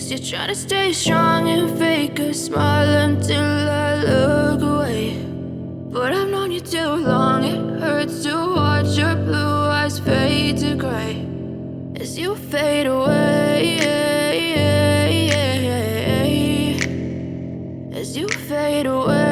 Guess you're trying to stay strong and fake a smile until I look away. But I've known you too long, it hurts to watch your blue eyes fade to gray as you fade away, as you fade away.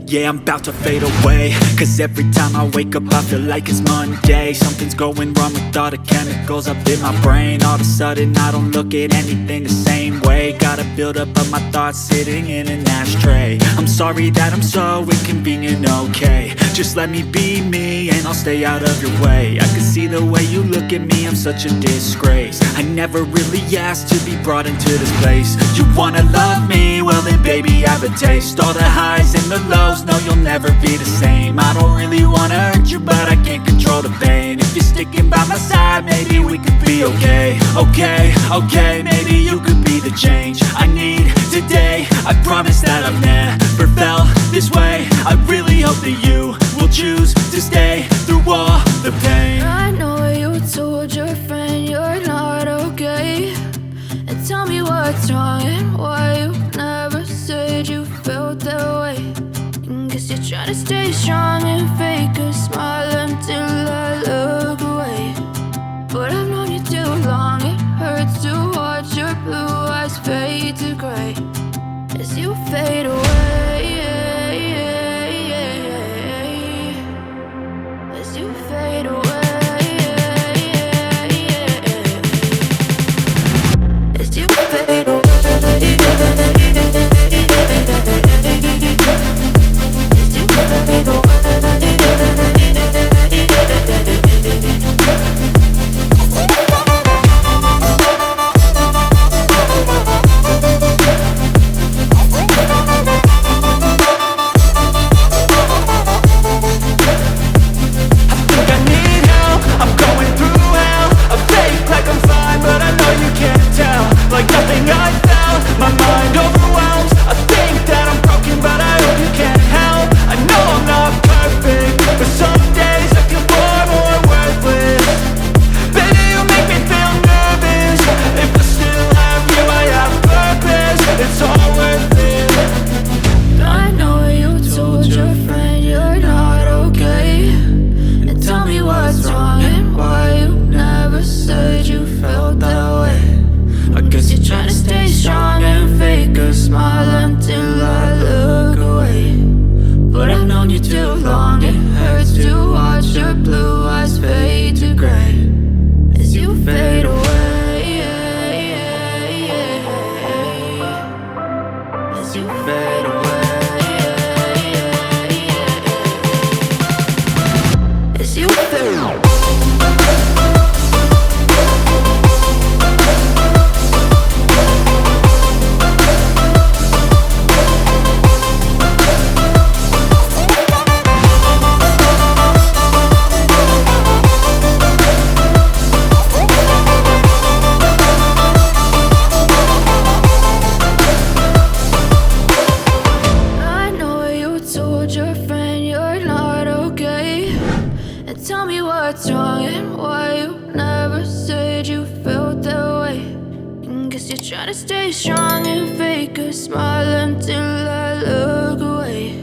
Yeah, I'm about to fade away, cause every time I wake up I feel like it's Monday. Something's going wrong with all the chemicals up in my brain. All of a sudden I don't look at anything the same way. Gotta build up of my thoughts sitting in an ashtray. I'm sorry that I'm so inconvenient, okay. Just let me be me and I'll stay out of your way. I can see the way you look at me, I'm such a disgrace. I never really asked to be brought into this place. You wanna love me? Well then baby I have a taste. All the highs and the lows, no you'll never be the same. I don't really wanna hurt you but I can't control the pain. If you're sticking by my side maybe we could be okay. Okay, maybe you could be the change I need today. I promise that I've never felt this way. I really hope that you will choose to stay through all the pain. I know you told your friend you're not okay, and tell me what's wrong and why you never said you felt that way. And guess you're trying to stay strong and fake a smile until I look away. But I've known you too long, it hurts to watch your blue eyes fade to gray as you fade away, as you fade away. As you fade away. Guess you're trying to stay strong and fake a smile until I look away.